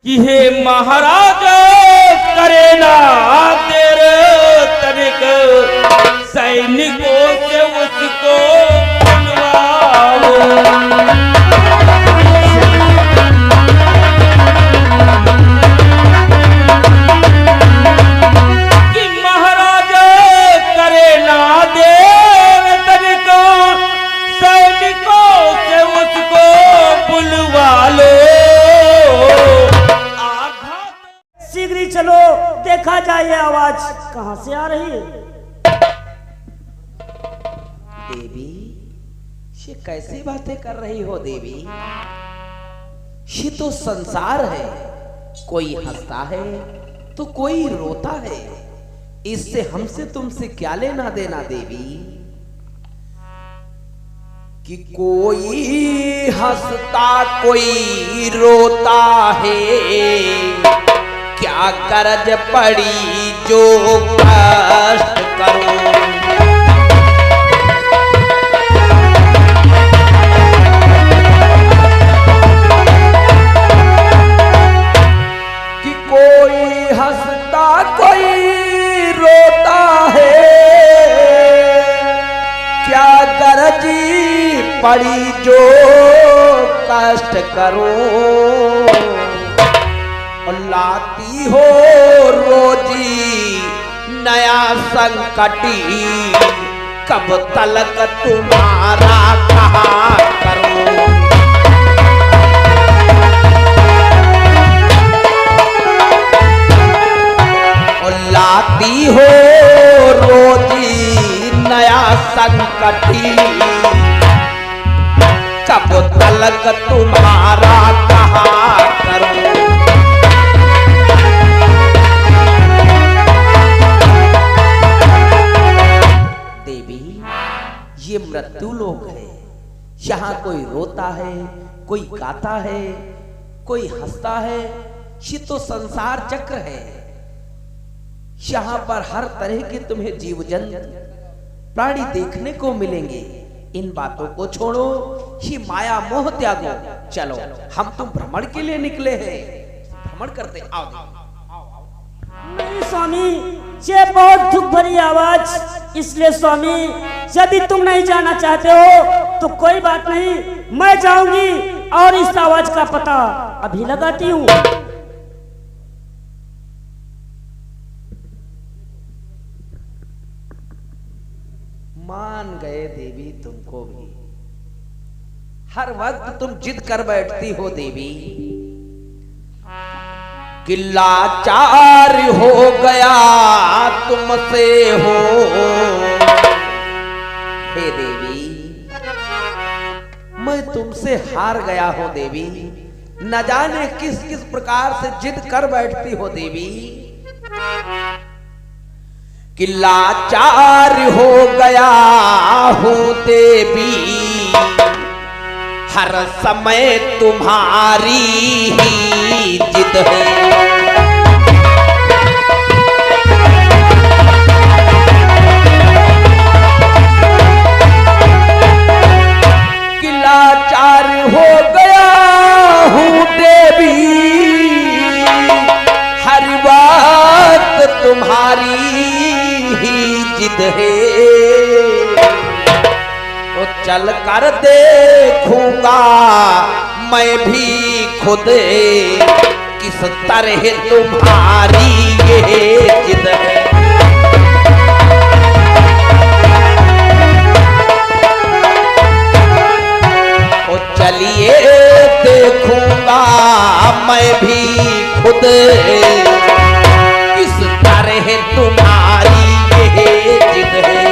कि हे महाराज करे ना तेरे तनिक सैनिकों से उसको बुलवाओ। कि महाराज करे ना तेरे तनिक सैनिकों से उसको बुलवा लो। शीघ्र ही चलो, देखा जाए ये आवाज कहां से आ रही है। देवी, ये कैसी बातें कर रही हो देवी? ये तो संसार है, कोई हंसता है तो कोई रोता है, इससे हमसे तुमसे क्या लेना देना देवी? कि कोई हंसता कोई रोता है, क्या करज पड़ी जो कष्ट करो। कि कोई हंसता कोई रोता है, क्या करज पड़ी जो कष्ट करो। लाती हो रोजी नया संकटी, कब तलक तुम्हारा कहा करो। लाती हो रोजी नया संकटी, कब तलक तुम्हारा कहा करो। ये मृत्यु लोक है, यहाँ कोई रोता है कोई गाता है कोई हंसता है, ये तो संसार चक्र है। यहाँ पर हर तरह के तुम्हें जीव जंतु प्राणी देखने को मिलेंगे। इन बातों को छोड़ो, ये माया मोह त्यागो। चलो, हम तुम भ्रमण के लिए निकले हैं, भ्रमण करते। आओ नहीं स्वामी, ये बहुत दुख भरी आवाज, इसलिए स्वामी यदि तुम नहीं जाना चाहते हो तो कोई बात नहीं, मैं जाऊंगी और इस आवाज का पता अभी लगाती हूँ। मान गए देवी तुमको भी, हर वक्त तुम जिद कर बैठती हो देवी। कि लाचार हो गया तुमसे हो, हे देवी मैं तुमसे हार गया हूं देवी। न जाने किस किस प्रकार से जिद कर बैठती हो देवी। कि लाचार हो गया हूं देवी, हर समय तुम्हारी ही जिद है। कि लाचार हो गया हूं देवी, हर बात तुम्हारी ही जिद है। चल कर देखूंगा मैं भी खुद, किस तरह तुम्हारी ये जिद है। ओ चलिए देखूंगा मैं भी खुद, किस तरह तुम्हारी ये जिद है।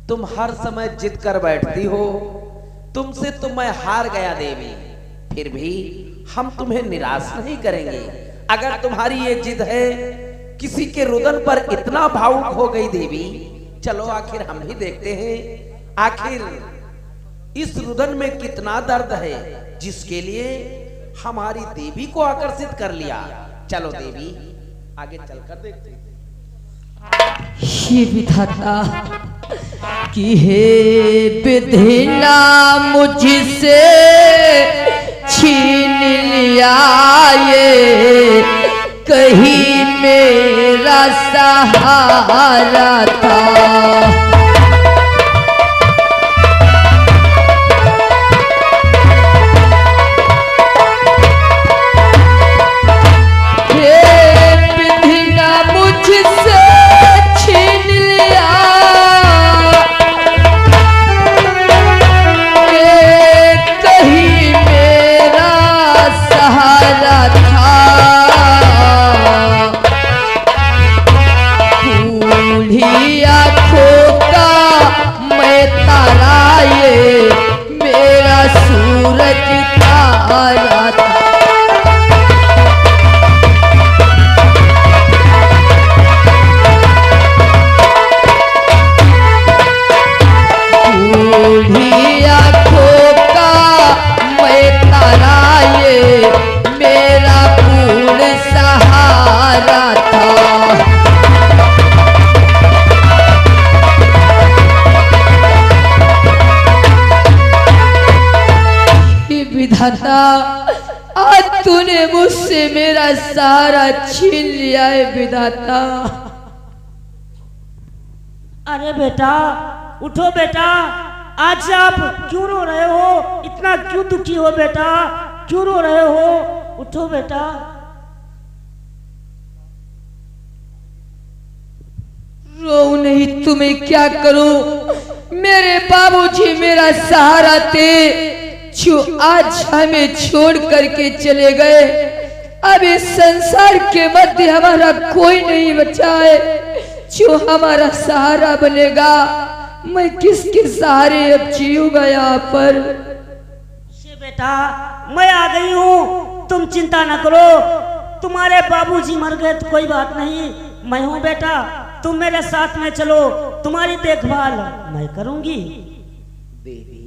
तुम हर समय जिद कर बैठती हो, तुमसे तो मैं हार गया देवी, फिर भी हम तुम्हें निराश नहीं करेंगे। अगर तुम्हारी ये जिद है, किसी के रुदन पर इतना भावुक हो गई देवी, चलो आखिर हम ही देखते हैं, आखिर इस रुदन में कितना दर्द है जिसके लिए हमारी देवी को आकर्षित कर लिया। चलो देवी आगे चलकर देखते हैं। हे विधाता कि हे विधिना मुझसे छीन लिया ये कहीं मेरा सहारा था। आज तूने मुझसे मेरा सहारा छीन लिया है विधाता। अरे बेटा उठो बेटा, आज आप क्यों रो रहे हो? इतना क्यों दुखी हो बेटा? क्यों रो रहे हो? उठो बेटा। रो नहीं तुम्हें क्या करूं? मेरे बाबूजी मेरा सहारा थे जो आज हमें छोड़ करके चले गए। अब इस संसार के मध्य हमारा कोई नहीं बचा है जो हमारा सहारा बनेगा। मैं किसके सहारे अब जीऊंगा यहाँ पर? बेटा मैं आ गई हूँ, तुम चिंता न करो। तुम्हारे बाबूजी मर गए तो कोई बात नहीं, मैं हूँ बेटा। तुम मेरे साथ में चलो, तुम्हारी देखभाल मैं करूंगी। देवी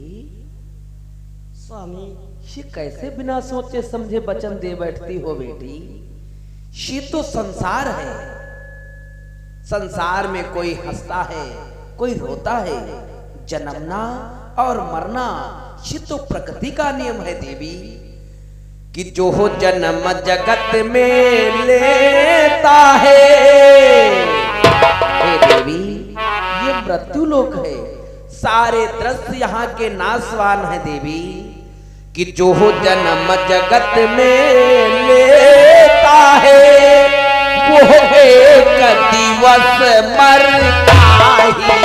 स्वामी ये कैसे बिना सोचे समझे वचन दे बैठती हो बेटी? ये तो संसार है। संसार में कोई हंसता है, कोई रोता है। जन्मना और मरना ये तो प्रकृति का नियम है देवी, कि जो हो जन्म जगत में लेता है। हे देवी ये मृत्यु लोक है, सारे दृश्य यहाँ के नाशवान है देवी, कि जो हो जन्म जगत में लेता है वो एक दिवस मरता ही।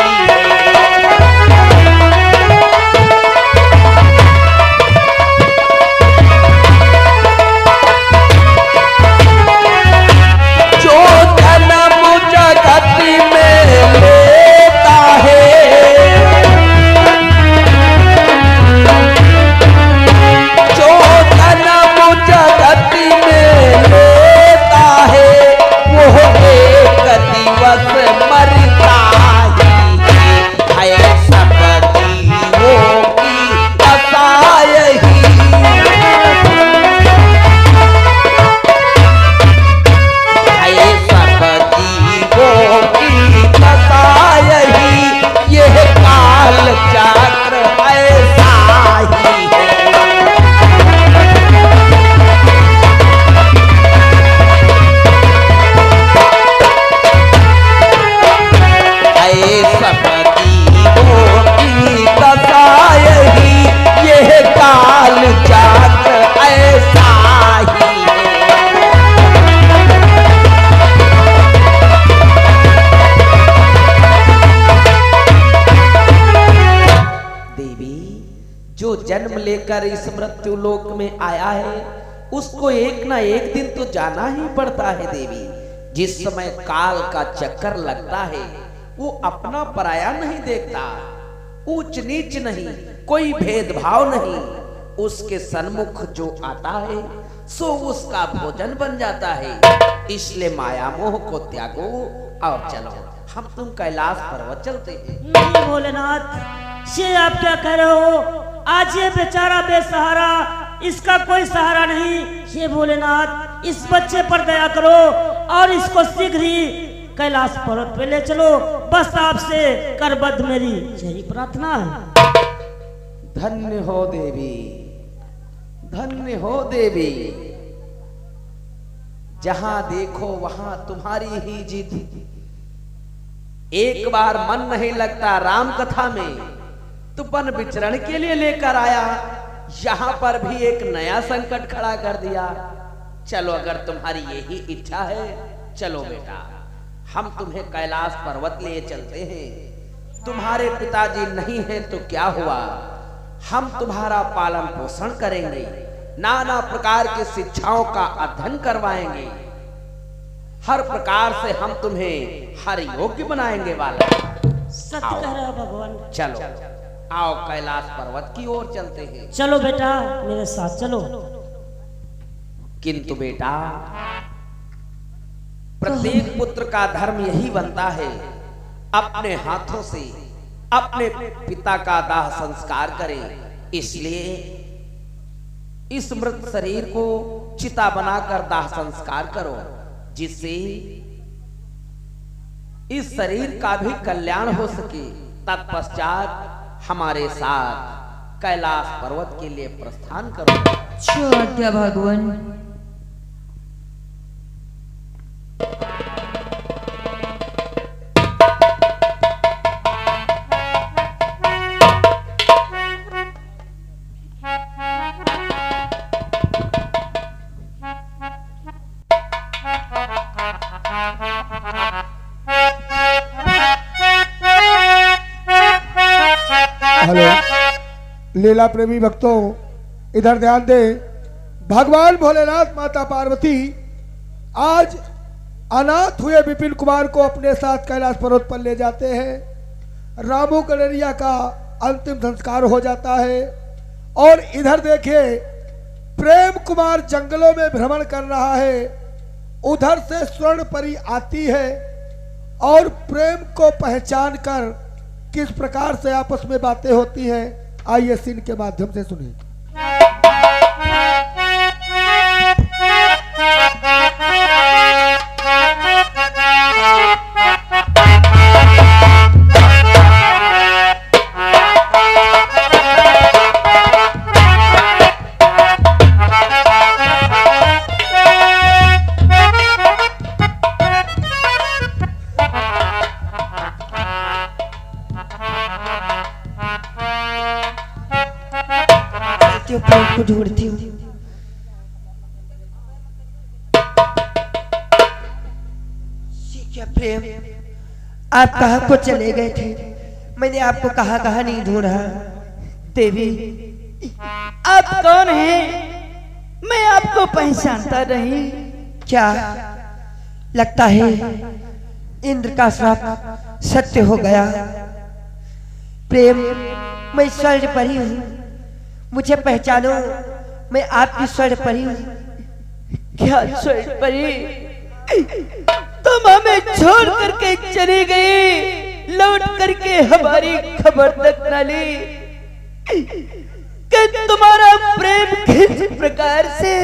जो जन्म जगत में लेता है जगत में लेता है वो एक दिवस मरता ही है। सब जीवों की दशा यही, है सब जीवों की दशा यही। यह काल चक्र ऐसा ही है। काल चक्र ऐसा ही देवी, जो जन्म लेकर इस मृत्यु लोक में आया है उसको एक ना एक दिन तो जाना ही पड़ता है देवी। जिस समय काल का चक्कर लगता है वो अपना पराया नहीं देखता, ऊंच नीच नहीं, कोई भेदभाव नहीं। उसके सन्मुख जो आता है सो उसका भोजन बन जाता है। इसलिए माया मोह को त्यागो और चलो, हम तुम कैलाश पर्वत चलते हैं। नहीं भोलेनाथ, ये आप क्या कह रहे हो? आज ये बेचारा बेसहारा, इसका कोई सहारा नहीं। ये भोलेनाथ इस बच्चे पर दया करो और इसको शीघ्र ही कैलाश पर्वत पे ले चलो, बस आपसे करबद्ध मेरी यही प्रार्थना है। धन्य हो देवी, धन्य हो देवी। जहां देखो वहां तुम्हारी ही जीत। एक बार मन नहीं लगता राम कथा में, तो वन विचरण के लिए लेकर आया, यहां पर भी एक नया संकट खड़ा कर दिया। चलो अगर तुम्हारी यही इच्छा है, चलो बेटा, हम तुम्हें कैलाश पर्वत ले चलते हैं। तुम्हारे पिताजी नहीं हैं तो क्या हुआ, हम तुम्हारा पालन पोषण करेंगे, नाना प्रकार की शिक्षाओं का अध्ययन करवाएंगे, हर प्रकार से हम तुम्हें हर योग्य बनाएंगे वाला। सत्य कह रहे हो भगवान। चलो आओ कैलाश पर्वत की ओर चलते हैं। चलो बेटा मेरे साथ चलो। किंतु बेटा, प्रत्येक पुत्र का धर्म यही बनता है, अपने हाथों से अपने पिता का दाह संस्कार करे। इसलिए इस मृत शरीर को चिता बनाकर दाह संस्कार करो, जिससे इस शरीर का भी कल्याण हो सके। तत्पश्चात हमारे साथ कैलाश पर्वत के लिए प्रस्थान करो। आज्ञा भगवान। हेलो लीला प्रेमी भक्तों, इधर ध्यान दें। भगवान भोलेनाथ माता पार्वती आज अनाथ हुए विपिन कुमार को अपने साथ कैलाश पर्वत पर ले जाते हैं। रामू कनेरिया का अंतिम संस्कार हो जाता है और इधर देखिए प्रेम कुमार जंगलों में भ्रमण कर रहा है। उधर से स्वर्ण परी आती है और प्रेम को पहचान कर किस प्रकार से आपस में बातें होती हैं, आइए सीन के माध्यम से सुनिए। प्रेम को ढूंढती हूँ। क्या प्रेम, आप कहाँ को चले गए थे? मैंने आपको कहाँ कहाँ नहीं ढूंढा। देवी, आप कौन हैं? मैं आपको पहचानता नहीं। क्या लगता है इंद्र का श्राप सत्य हो गया? प्रेम, मैं स्वर्ग परी हूँ, मुझे पहचानो, मैं आपकी स्वर्ग परी हूँ। क्या स्वर्ग परी? तुम हमें छोड़ करके चली गई, लौट करके हमारी खबर तक न ली कि तुम्हारा प्रेम किस प्रकार से।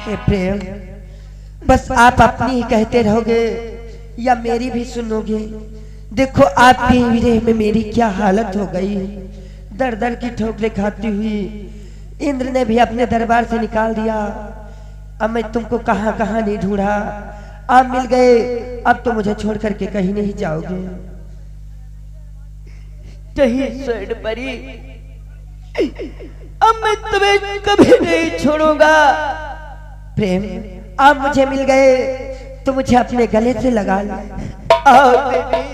हे प्रेम, बस आप अपनी ही कहते रहोगे या मेरी भी सुनोगे? देखो आपके विरह में मेरी क्या हालत हो गई। दर दर की ठोकरें खाती हुई इंद्र ने भी अपने दरबार से निकाल दिया। अब मैं तुमको कहाँ कहाँ नहीं ढूंढा, आप मिल गए, अब तो मुझे छोड़ करके कहीं नहीं जाओगे। नहीं स्वर्ण परी, अब मैं तुम्हें कभी नहीं छोड़ूंगा। प्रेम, आप मुझे मिल गए तो मुझे अपने गले से लगा लो। आओ बेबी।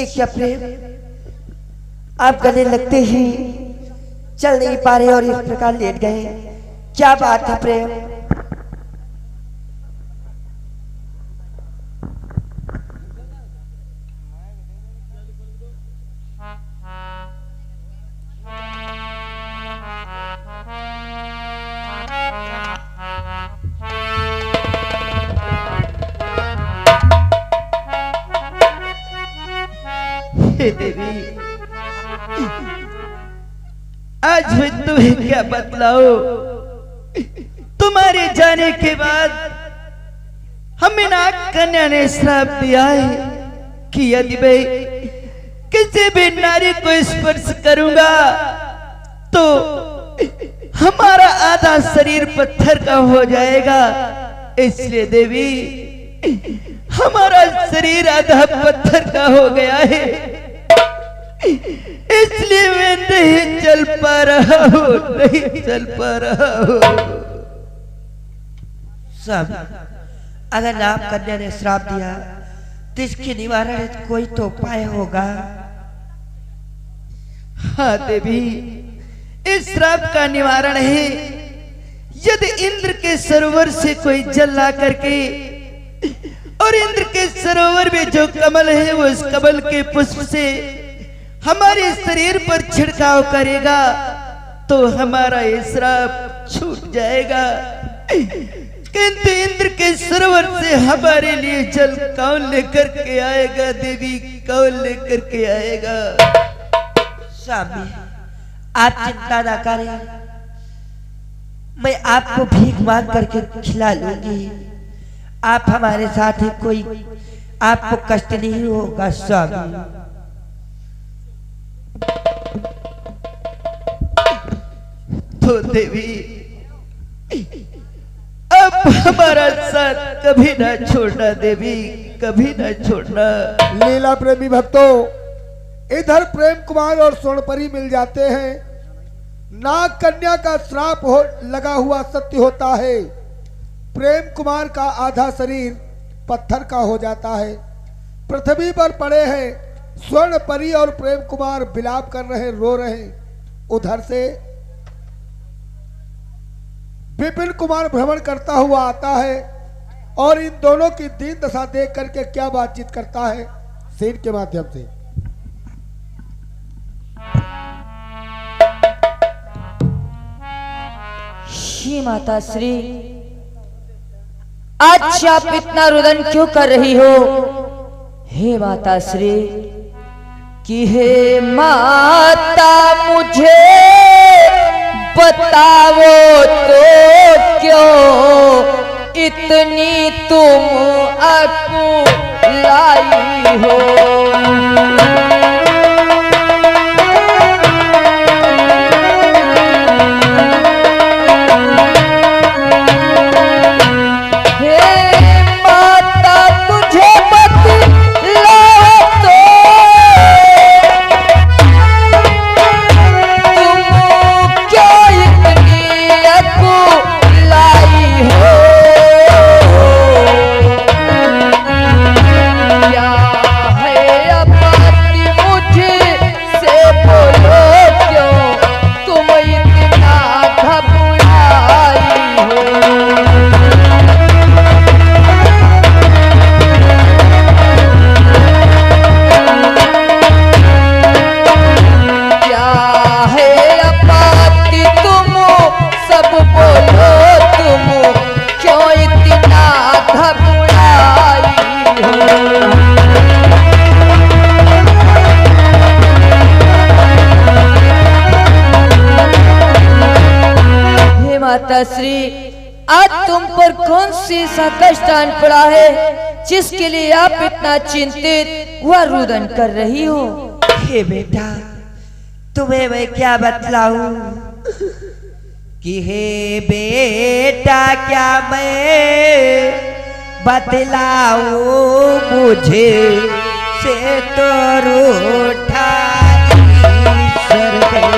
क्या प्रेम, आप गले लगते ही चल नहीं पा रहे और इस प्रकार लेट गए, क्या बात है प्रेम? देवी, आज मैं तुम्हें क्या बतलाऊं। तुम्हारे जाने के बाद हमें नाग कन्या ने श्राप दिया है कि यदि मैं किसी भी नारी को स्पर्श करूंगा तो हमारा आधा शरीर पत्थर का हो जाएगा। इसलिए देवी हमारा शरीर आधा पत्थर का हो गया है, इसलिए मैं नहीं चल पा रहा हूँ, नहीं चल पा रहा हूँ। स्वामी, अगर नाग कन्या ने श्राप दिया तो इसके निवारण हेतु कोई तो उपाय होगा। हाँ देवी, इस श्राप का निवारण है यदि इंद्र के सरोवर से कोई जल ला करके और इंद्र के सरोवर में जो कमल है वो उस कमल के पुष्प से हमारे शरीर पर छिड़काव करेगा तो हमारा ये श्राप छूट जाएगा। किंतु इंद्र के सरोवर से हमारे लिए जल कौन लेकर के आएगा देवी, कौन लेकर के आएगा। स्वामी, आप चिंता ना करें, मैं आपको भीख मांग करके खिला लूंगी। आप हमारे साथ ही, कोई आपको कष्ट नहीं होगा स्वामी। तो देवी अब हमारा साथ कभी ना छोड़ना देवी, कभी ना छोड़ना। लीला प्रेमी भक्तों, इधर प्रेम कुमार और स्वर्णपरी मिल जाते हैं। नाग कन्या का श्राप लगा हुआ सत्य होता है। प्रेम कुमार का आधा शरीर पत्थर का हो जाता है। पृथ्वी पर पड़े हैं स्वर्णपरी और प्रेम कुमार विलाप कर रहे, रो रहे। उधर से विपिन कुमार भ्रमण करता हुआ आता है और इन दोनों की दीन दशा देख करके क्या बातचीत करता है सीन के माध्यम से। श्री माता श्री, आज आप इतना रुदन क्यों कर रही हो? हे माता श्री, कि हे माता मुझे बताओ तो क्यों इतनी तुम अकुलाई हो। श्री, आज तुम पर कौन सी सा कष्ट आन पड़ा है जिसके लिए आप इतना चिंतित व रुदन कर रही हो? हे बेटा, तुम्हें मैं क्या बतलाऊं कि हे बेटा क्या मैं बतलाऊं, मुझे से तो रूठा ईश्वर है।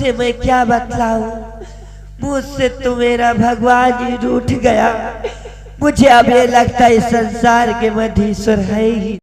तुझसे मैं क्या बतलाऊं, मुझसे तो मेरा भगवान ही रूठ गया। मुझे अब ये लगता है इस संसार के मधीश्वर है ही